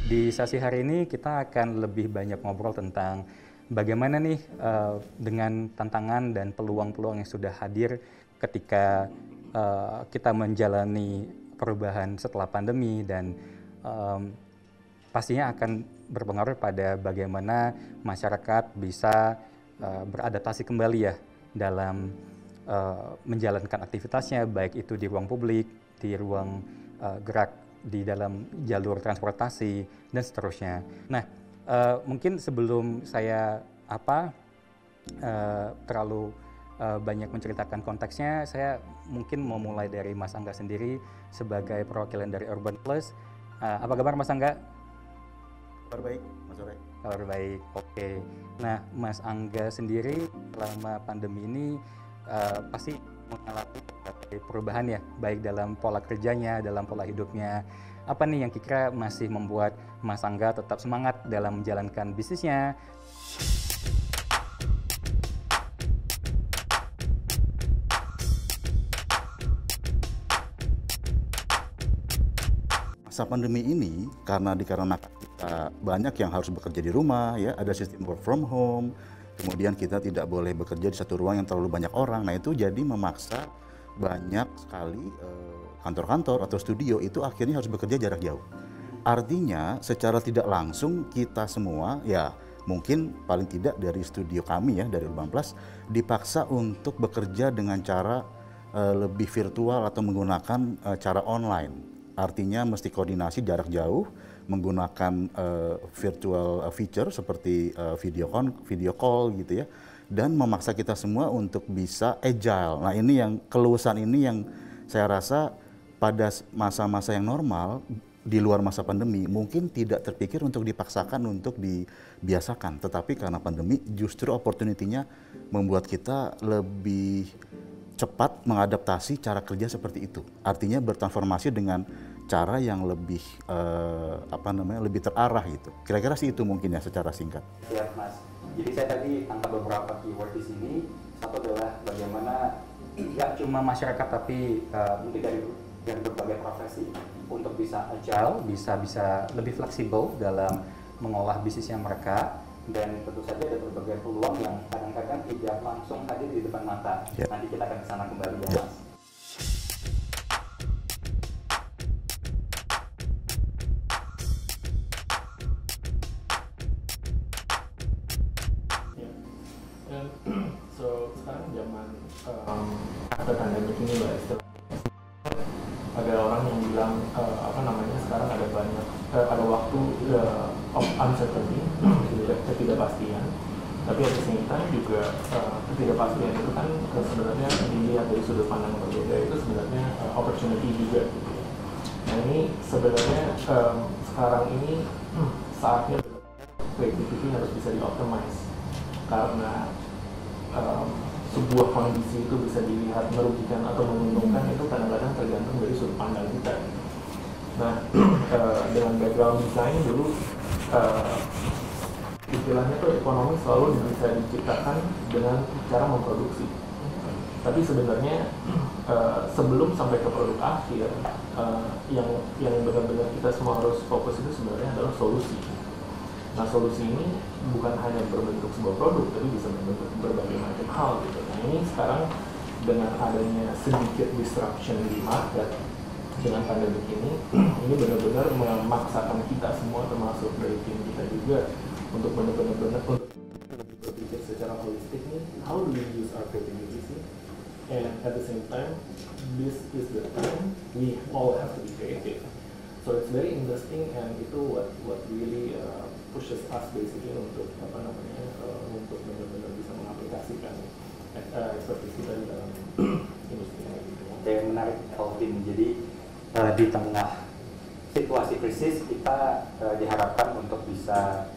Di sesi hari ini kita akan lebih banyak ngobrol tentang bagaimana nih dengan tantangan dan peluang-peluang yang sudah hadir ketika kita menjalani perubahan setelah pandemi dan pastinya akan berpengaruh pada bagaimana masyarakat bisa beradaptasi kembali ya dalam menjalankan aktivitasnya, baik itu di ruang publik, di ruang gerak di dalam jalur transportasi dan seterusnya. Nah, mungkin sebelum saya terlalu banyak menceritakan konteksnya, saya mungkin mau mulai dari Mas Angga sendiri sebagai perwakilan dari Urban Plus. Apa kabar Mas Angga? Kabar baik, Mas Ore. Kabar baik, oke. Nah, Mas Angga sendiri selama pandemi ini pasti mengalami perubahan ya, baik dalam pola kerjanya, dalam pola hidupnya. Apa nih yang kira-kira masih membuat Mas Angga tetap semangat dalam menjalankan bisnisnya? Masa pandemi ini dikarenakan kita banyak yang harus bekerja di rumah, ya, ada sistem work from home, kemudian kita tidak boleh bekerja di satu ruang yang terlalu banyak orang. Nah, itu jadi memaksa banyak sekali kantor-kantor atau studio itu akhirnya harus bekerja jarak jauh. Artinya secara tidak langsung kita semua, ya mungkin paling tidak dari studio kami ya, dari Urban Plus, dipaksa untuk bekerja dengan cara lebih virtual atau menggunakan cara online. Artinya mesti koordinasi jarak jauh, menggunakan virtual feature seperti video call gitu ya, dan memaksa kita semua untuk bisa agile. Nah, ini yang keluasan ini yang saya rasa pada masa-masa yang normal di luar masa pandemi mungkin tidak terpikir untuk dipaksakan untuk dibiasakan, tetapi karena pandemi justru opportunity-nya membuat kita lebih cepat mengadaptasi cara kerja seperti itu. Artinya bertransformasi dengan cara yang lebih lebih terarah gitu. Kira-kira sih itu mungkin ya secara singkat. Ya, Mas. Jadi saya tadi angkat beberapa keyword di sini. Satu adalah bagaimana nggak cuma masyarakat tapi mungkin dari berbagai profesi untuk bisa agile, bisa lebih fleksibel dalam mengolah bisnisnya mereka, dan tentu saja ada berbagai peluang yang kadang-kadang tidak langsung hadir di depan mata. Yeah. Nanti kita akan kesana kembali ya, Mas. So sekarang zaman after pandemic ini lah, ada orang yang bilang sekarang ada banyak ada waktu of uncertainty, ketidakpastian. Tapi at the same time juga ketidakpastian itu kan sebenarnya dilihat dari sudut pandang yang berbeda, itu sebenarnya opportunity juga gitu ya. Nah, ini sebenarnya sekarang ini saatnya creativity harus bisa di-optimize, karena sebuah kondisi itu bisa dilihat merugikan atau menguntungkan itu kadang-kadang tergantung dari sudut pandang kita. Nah, dengan background desain dulu, istilahnya tuh ekonomi selalu bisa diciptakan dengan cara memproduksi. Tapi sebenarnya sebelum sampai ke produk akhir, yang benar-benar kita semua harus fokus itu sebenarnya adalah solusi. Nah, solusi ini bukan hanya berbentuk sebuah produk, tapi bisa berbentuk berbagai macam hal gitu. Nah, ini sekarang dengan adanya sedikit disruption di market dengan pandemi ini benar-benar memaksakan kita semua, termasuk dari tim kita juga, untuk benar-benar lebih berpikir secara holistik nih, how do we use our creativity, and at the same time, this is the time we all have to be creative. So it's very interesting, and itu what really pushes us basically untuk untuk benar-benar bisa mengaplikasikan expertise kita di dalam industri ini. Oke, menarik Alvin. Jadi di tengah situasi krisis kita diharapkan untuk bisa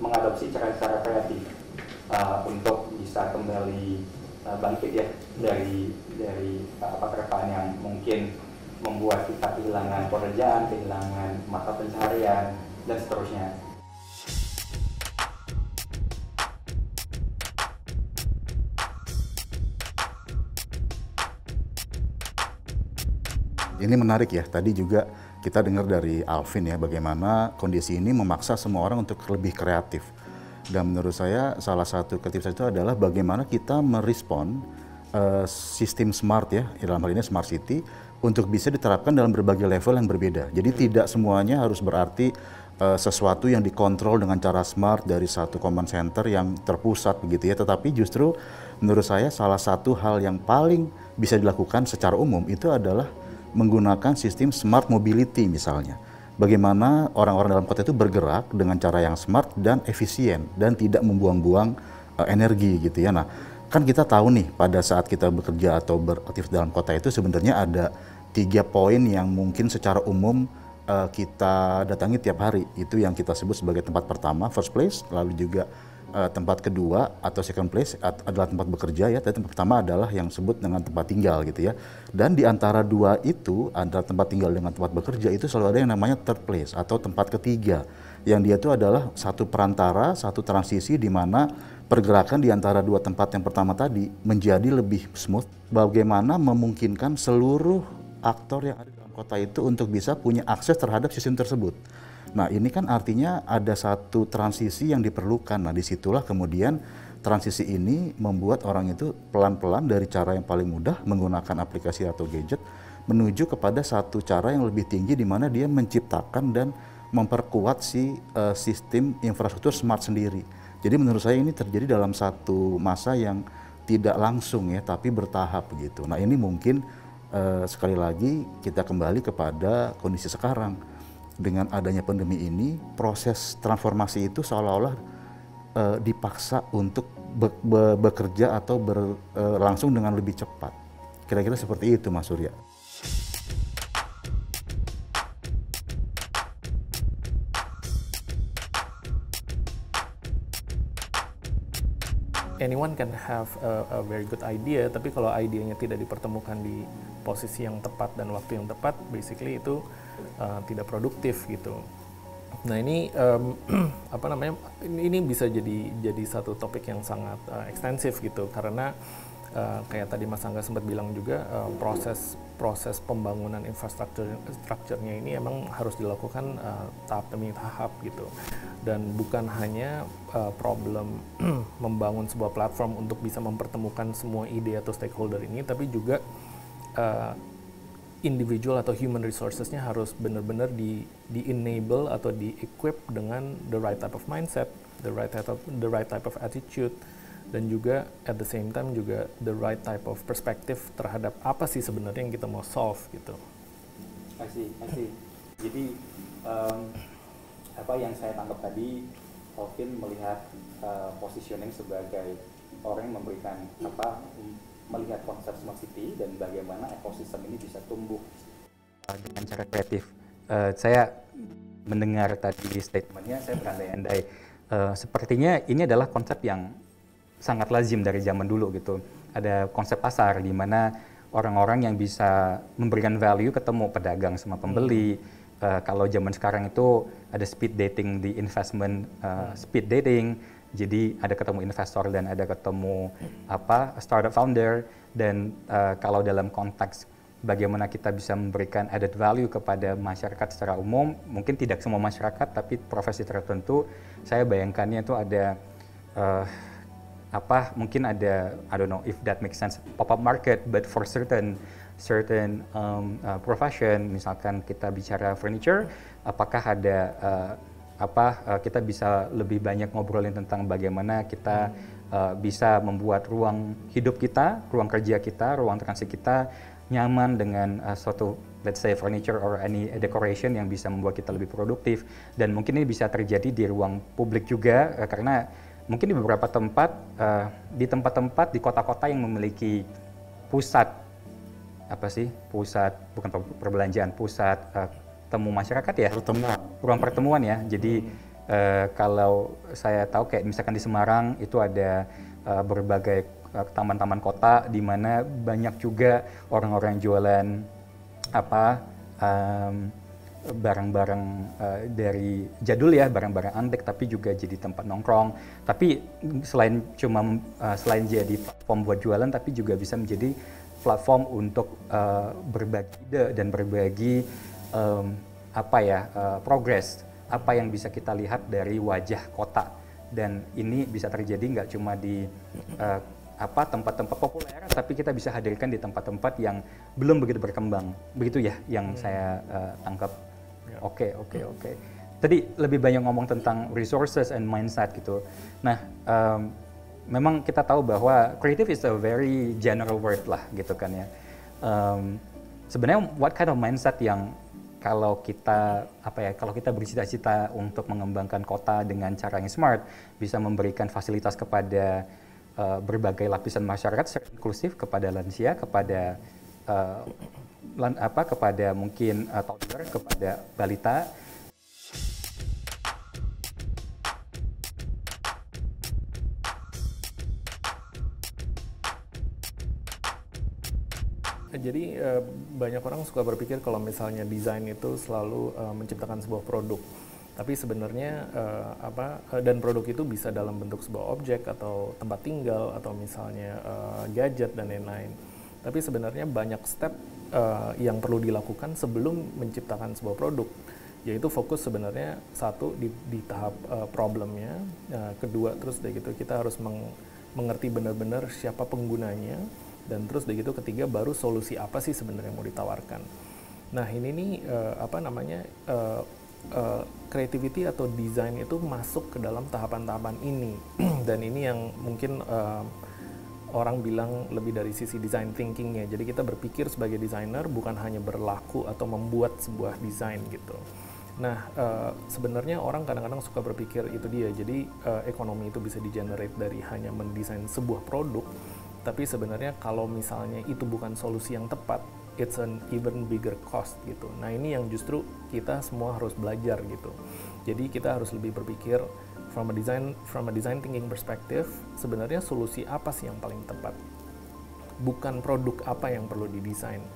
mengadopsi cara-cara kreatif untuk bisa kembali bangkit ya dari keterpaan yang mungkin membuat kita kehilangan pekerjaan, kehilangan mata pencaharian dan seterusnya. Ini menarik ya, tadi juga kita dengar dari Alvin ya, bagaimana kondisi ini memaksa semua orang untuk lebih kreatif. Dan menurut saya salah satu tips itu adalah bagaimana kita merespon sistem smart ya, dalam hal ini smart city, untuk bisa diterapkan dalam berbagai level yang berbeda. Jadi tidak semuanya harus berarti sesuatu yang dikontrol dengan cara smart dari satu command center yang terpusat begitu ya, tetapi justru menurut saya salah satu hal yang paling bisa dilakukan secara umum itu adalah menggunakan sistem smart mobility misalnya. Bagaimana orang-orang dalam kota itu bergerak dengan cara yang smart dan efisien dan tidak membuang-buang energi gitu ya. Nah, kan kita tahu nih pada saat kita bekerja atau beraktif dalam kota itu sebenarnya ada 3 poin yang mungkin secara umum kita datangi tiap hari. Itu yang kita sebut sebagai tempat pertama, first place, lalu juga tempat kedua atau second place adalah tempat bekerja ya, tapi tempat pertama adalah yang disebut dengan tempat tinggal gitu ya. Dan di antara dua itu, antara tempat tinggal dengan tempat bekerja itu selalu ada yang namanya third place atau tempat ketiga. Yang dia itu adalah satu perantara, satu transisi di mana pergerakan di antara dua tempat yang pertama tadi menjadi lebih smooth. Bagaimana memungkinkan seluruh aktor yang ada dalam kota itu untuk bisa punya akses terhadap sistem tersebut. Nah, ini kan artinya ada satu transisi yang diperlukan. Nah, disitulah kemudian transisi ini membuat orang itu pelan-pelan dari cara yang paling mudah menggunakan aplikasi atau gadget menuju kepada satu cara yang lebih tinggi di mana dia menciptakan dan memperkuat sistem infrastruktur smart sendiri. Jadi menurut saya ini terjadi dalam satu masa yang tidak langsung ya, tapi bertahap begitu. Nah, ini mungkin sekali lagi kita kembali kepada kondisi sekarang. Dengan adanya pandemi ini, proses transformasi itu seolah-olah dipaksa untuk bekerja atau berlangsung dengan lebih cepat. Kira-kira seperti itu, Mas Surya. Anyone can have a very good idea, tapi kalau idenya tidak dipertemukan di posisi yang tepat dan waktu yang tepat, basically itu tidak produktif gitu. Nah ini apa namanya? Ini bisa jadi satu topik yang sangat ekstensif gitu, karena kayak tadi Mas Angga sempat bilang juga proses pembangunan infrastrukturnya ini emang harus dilakukan tahap demi tahap gitu, dan bukan hanya problem membangun sebuah platform untuk bisa mempertemukan semua ide atau stakeholder ini, tapi juga individual atau human resources-nya harus benar-benar di-enable atau di-equip dengan the right type of mindset, the right type of attitude, dan juga at the same time juga the right type of perspective terhadap apa sih sebenarnya yang kita mau solve gitu. I see. Jadi apa yang saya tangkap tadi, Alvin melihat positioning sebagai orang yang memberikan melihat konsep smart city dan bagaimana ekosistem ini bisa tumbuh dengan cara kreatif. Saya mendengar tadi statementnya, saya berandai-andai sepertinya ini adalah konsep yang sangat lazim dari zaman dulu gitu. Ada konsep pasar di mana orang-orang yang bisa memberikan value ketemu pedagang sama pembeli. Kalau zaman sekarang itu ada speed dating di investment, speed dating. Jadi ada ketemu investor dan ada ketemu startup founder, dan kalau dalam konteks bagaimana kita bisa memberikan added value kepada masyarakat secara umum, mungkin tidak semua masyarakat tapi profesi tertentu, saya bayangkannya itu ada mungkin ada, I don't know if that makes sense, pop-up market, but for certain profession, misalkan kita bicara furniture, apakah ada kita bisa lebih banyak ngobrolin tentang bagaimana kita bisa membuat ruang hidup kita, ruang kerja kita, ruang transit kita nyaman dengan suatu, let's say furniture or any decoration yang bisa membuat kita lebih produktif. Dan mungkin ini bisa terjadi di ruang publik juga, karena mungkin di beberapa tempat, di kota-kota yang memiliki pusat bukan perbelanjaan, pusat temu masyarakat ya, ruang pertemuan ya. Jadi kalau saya tahu kayak misalkan di Semarang itu ada berbagai taman-taman kota di mana banyak juga orang-orang yang jualan barang-barang dari jadul ya, barang-barang antik, tapi juga jadi tempat nongkrong. Tapi selain jadi platform buat jualan, tapi juga bisa menjadi platform untuk berbagi ide dan berbagi progress, apa yang bisa kita lihat dari wajah kota, dan ini bisa terjadi nggak cuma di tempat-tempat populer, tapi kita bisa hadirkan di tempat-tempat yang belum begitu berkembang, begitu ya yang saya tangkap. Oke. Tadi lebih banyak ngomong tentang resources and mindset gitu. Nah, memang kita tahu bahwa creative is a very general word lah gitu kan ya. Sebenarnya what kind of mindset yang kalau kita bercita-cita untuk mengembangkan kota dengan cara yang smart, bisa memberikan fasilitas kepada berbagai lapisan masyarakat secara inklusif, kepada lansia, kepada kepada mungkin toddler, kepada balita. Jadi banyak orang suka berpikir kalau misalnya desain itu selalu menciptakan sebuah produk. Tapi sebenarnya dan produk itu bisa dalam bentuk sebuah objek atau tempat tinggal atau misalnya gadget dan lain-lain. Tapi sebenarnya banyak step yang perlu dilakukan sebelum menciptakan sebuah produk. Yaitu fokus sebenarnya satu di tahap problemnya, kedua terus dari gitu kita harus mengerti benar-benar siapa penggunanya, dan terus dari gitu ketiga baru solusi apa sih sebenarnya mau ditawarkan. Nah ini nih creativity atau desain itu masuk ke dalam tahapan-tahapan ini dan ini yang mungkin orang bilang lebih dari sisi design thinkingnya. Jadi kita berpikir sebagai desainer bukan hanya berlaku atau membuat sebuah desain gitu. Nah sebenarnya orang kadang-kadang suka berpikir itu dia, jadi ekonomi itu bisa di-generate dari hanya mendesain sebuah produk. Tapi sebenarnya kalau misalnya itu bukan solusi yang tepat, it's an even bigger cost gitu. Nah ini yang justru kita semua harus belajar gitu. Jadi kita harus lebih berpikir from a design thinking perspective, sebenarnya solusi apa sih yang paling tepat? Bukan produk apa yang perlu didesain.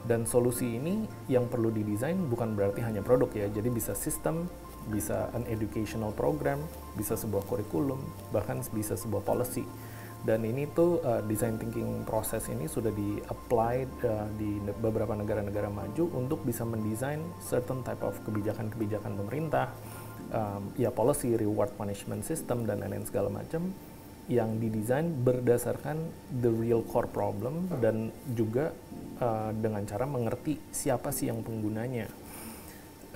Dan solusi ini yang perlu didesain bukan berarti hanya produk ya. Jadi bisa sistem, bisa an educational program, bisa sebuah kurikulum, bahkan bisa sebuah policy. Dan ini tuh design thinking proses ini sudah di-apply di beberapa negara-negara maju untuk bisa mendesain certain type of kebijakan-kebijakan pemerintah, policy, reward punishment system, dan lain-lain segala macam yang didesain berdasarkan the real core problem dan juga dengan cara mengerti siapa sih yang penggunanya.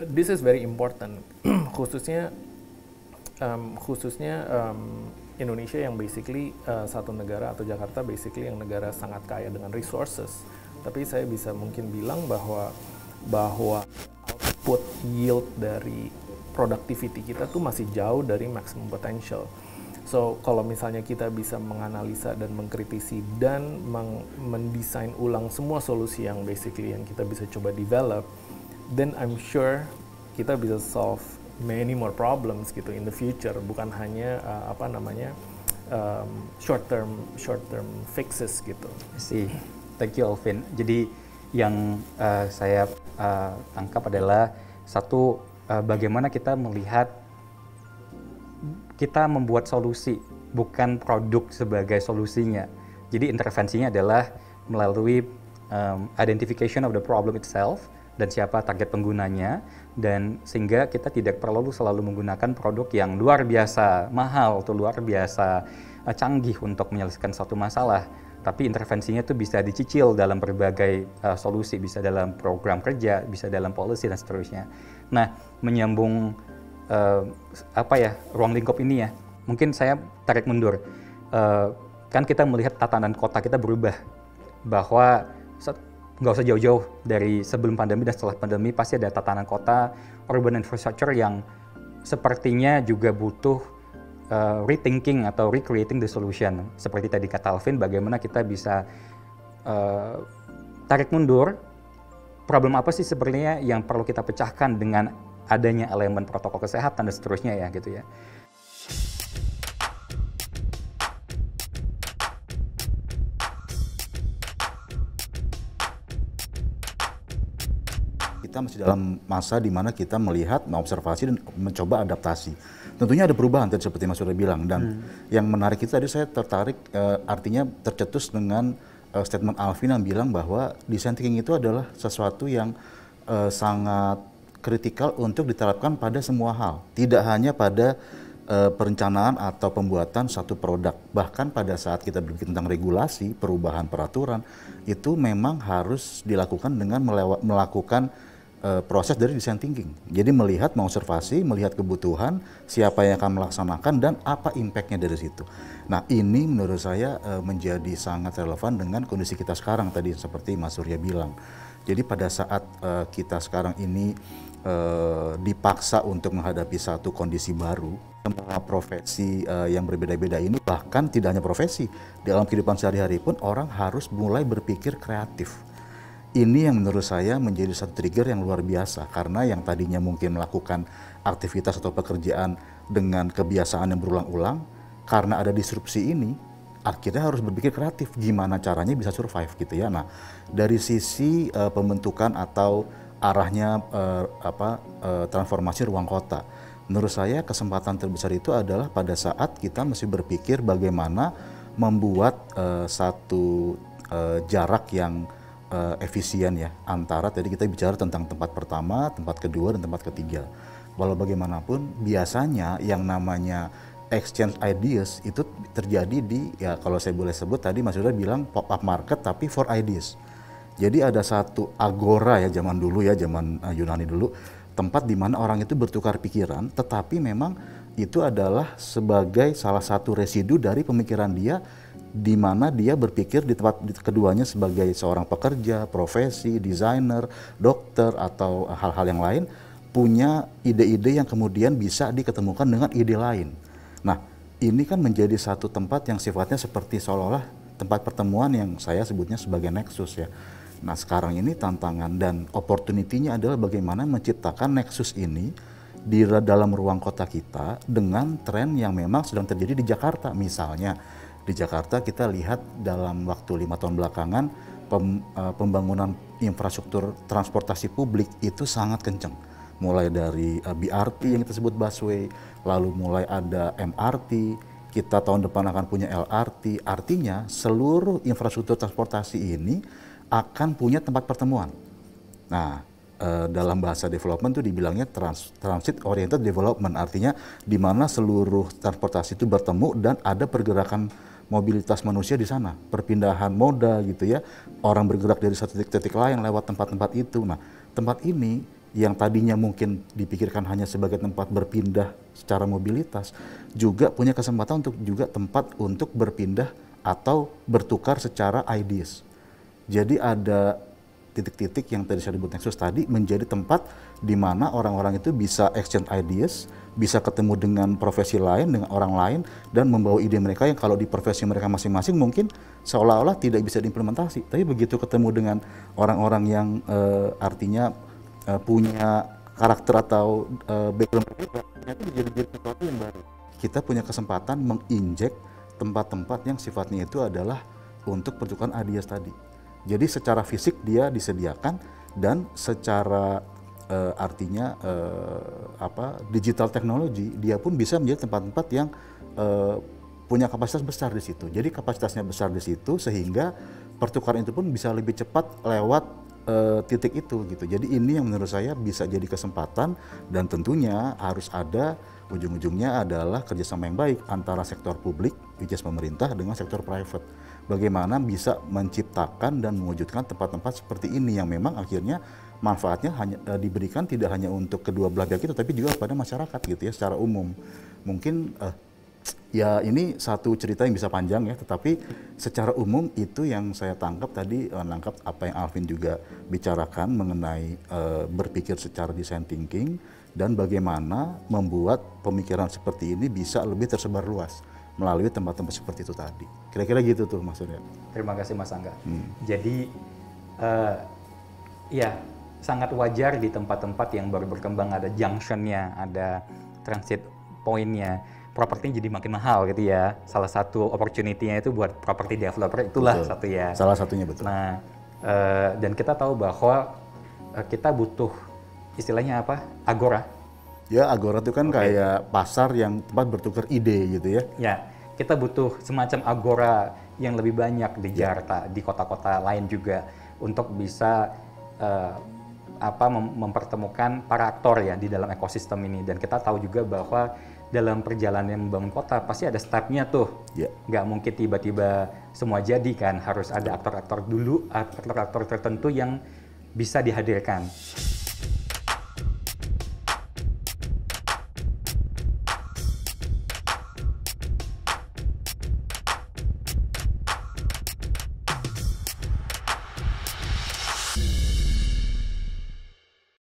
This is very important, khususnya Indonesia yang basically satu negara atau Jakarta basically yang negara sangat kaya dengan resources. Tapi saya bisa mungkin bilang bahwa output yield dari productivity kita tuh masih jauh dari maximum potential. So kalau misalnya kita bisa menganalisa dan mengkritisi dan mendesain ulang semua solusi yang basically yang kita bisa coba develop, then I'm sure kita bisa solve many more problems gitu in the future, bukan hanya short term fixes gitu. Thank you Alvin. Jadi yang saya tangkap adalah satu, bagaimana kita melihat kita membuat solusi, bukan produk sebagai solusinya. Jadi intervensinya adalah melalui identification of the problem itself dan siapa target penggunanya, dan sehingga kita tidak perlu selalu menggunakan produk yang luar biasa mahal atau luar biasa canggih untuk menyelesaikan suatu masalah, tapi intervensinya itu bisa dicicil dalam berbagai solusi, bisa dalam program kerja, bisa dalam policy dan seterusnya. Nah, menyambung ruang lingkup ini ya, mungkin saya tarik mundur. Kan kita melihat tatanan kota kita berubah, bahwa nggak usah jauh-jauh dari sebelum pandemi dan setelah pandemi, pasti ada tatanan kota, urban infrastructure yang sepertinya juga butuh rethinking atau recreating the solution. Seperti tadi kata Alvin, bagaimana kita bisa tarik mundur, problem apa sih sebenarnya yang perlu kita pecahkan dengan adanya elemen protokol kesehatan dan seterusnya ya gitu ya. Kita masih dalam masa di mana kita melihat, mengobservasi, dan mencoba adaptasi. Tentunya ada perubahan tadi seperti Mas sudah bilang, dan yang menarik itu tadi saya tertarik, artinya tercetus dengan statement Alvin yang bilang bahwa design thinking itu adalah sesuatu yang sangat kritikal untuk diterapkan pada semua hal, tidak hanya pada perencanaan atau pembuatan satu produk. Bahkan pada saat kita berbicara tentang regulasi, perubahan peraturan, itu memang harus dilakukan dengan melakukan proses dari design thinking. Jadi melihat, mengobservasi, melihat kebutuhan, siapa yang akan melaksanakan, dan apa impact-nya dari situ. Nah, ini menurut saya menjadi sangat relevan dengan kondisi kita sekarang tadi, seperti Mas Surya bilang. Jadi pada saat kita sekarang ini dipaksa untuk menghadapi satu kondisi baru, semua profesi yang berbeda-beda ini, bahkan tidak hanya profesi, dalam kehidupan sehari-hari pun orang harus mulai berpikir kreatif. Ini yang menurut saya menjadi satu trigger yang luar biasa, karena yang tadinya mungkin melakukan aktivitas atau pekerjaan dengan kebiasaan yang berulang-ulang, karena ada disrupsi ini, akhirnya harus berpikir kreatif, gimana caranya bisa survive gitu ya. Nah, dari sisi pembentukan atau arahnya transformasi ruang kota, menurut saya kesempatan terbesar itu adalah pada saat kita mesti berpikir bagaimana membuat satu jarak yang efisien ya, antara tadi kita bicara tentang tempat pertama, tempat kedua, dan tempat ketiga. Walau bagaimanapun biasanya yang namanya exchange ideas itu terjadi di, ya kalau saya boleh sebut tadi Mas Yuda bilang pop up market tapi for ideas. Jadi ada satu agora ya zaman dulu ya, zaman Yunani dulu, tempat di mana orang itu bertukar pikiran, tetapi memang itu adalah sebagai salah satu residu dari pemikiran dia, di mana dia berpikir di tempat keduanya sebagai seorang pekerja, profesi, desainer, dokter, atau hal-hal yang lain, punya ide-ide yang kemudian bisa diketemukan dengan ide lain. Nah, ini kan menjadi satu tempat yang sifatnya seperti seolah-olah tempat pertemuan yang saya sebutnya sebagai nexus ya. Nah, sekarang ini tantangan dan opportunity-nya adalah bagaimana menciptakan nexus ini di dalam ruang kota kita dengan tren yang memang sedang terjadi di Jakarta. Misalnya, di Jakarta kita lihat dalam waktu 5 tahun belakangan pembangunan infrastruktur transportasi publik itu sangat kencang. Mulai dari BRT yang kita sebut busway, lalu mulai ada MRT, kita tahun depan akan punya LRT. Artinya seluruh infrastruktur transportasi ini akan punya tempat pertemuan. Nah, dalam bahasa development itu dibilangnya transit oriented development, artinya di mana seluruh transportasi itu bertemu dan ada pergerakan mobilitas manusia di sana, perpindahan moda gitu ya, orang bergerak dari satu titik lain lewat tempat-tempat itu. Nah, tempat ini yang tadinya mungkin dipikirkan hanya sebagai tempat berpindah secara mobilitas, juga punya kesempatan untuk juga tempat untuk berpindah atau bertukar secara ideas. Jadi ada titik-titik yang tadi saya sebut nexus tadi menjadi tempat di mana orang-orang itu bisa exchange ideas, bisa ketemu dengan profesi lain, dengan orang lain, dan membawa ide mereka yang kalau di profesi mereka masing-masing mungkin seolah-olah tidak bisa diimplementasi. Tapi begitu ketemu dengan orang-orang yang artinya punya karakter atau background berbeda, ternyata jadi sesuatu yang baru. Kita punya kesempatan menginjek tempat-tempat yang sifatnya itu adalah untuk pertukaran ideas tadi. Jadi secara fisik dia disediakan dan secara artinya digital teknologi dia pun bisa menjadi tempat-tempat yang punya kapasitas besar di situ. Jadi kapasitasnya besar di situ sehingga pertukaran itu pun bisa lebih cepat lewat titik itu gitu. Jadi ini yang menurut saya bisa jadi kesempatan dan tentunya harus ada ujung-ujungnya adalah kerjasama yang baik antara sektor publik, which is pemerintah, dengan sektor private. Bagaimana bisa menciptakan dan mewujudkan tempat-tempat seperti ini yang memang akhirnya manfaatnya hanya diberikan tidak hanya untuk kedua belah pihak itu, tapi juga pada masyarakat gitu ya secara umum. Mungkin ya ini satu cerita yang bisa panjang ya, tetapi secara umum itu yang saya tangkap tadi, menangkap apa yang Alvin juga bicarakan mengenai berpikir secara design thinking dan bagaimana membuat pemikiran seperti ini bisa lebih tersebar luas melalui tempat-tempat seperti itu tadi. Kira-kira gitu tuh maksudnya. Terima kasih Mas Angga. Jadi ya sangat wajar di tempat-tempat yang baru berkembang ada junction-nya, ada transit point-nya, propertinya jadi makin mahal gitu ya. Salah satu opportunity-nya itu buat property developer itulah betul. Satu ya. Salah satunya betul. Nah, dan kita tahu bahwa kita butuh istilahnya apa? Agora. Ya, agora itu kan kayak pasar yang tempat bertukar ide gitu ya. Ya, kita butuh semacam agora yang lebih banyak di Jakarta, di kota-kota lain juga untuk bisa mempertemukan para aktor ya di dalam ekosistem ini. Dan kita tahu juga bahwa dalam perjalanan membangun kota pasti ada stepnya tuh. Nggak mungkin tiba-tiba semua jadi kan, harus ada aktor-aktor dulu, aktor-aktor tertentu yang bisa dihadirkan.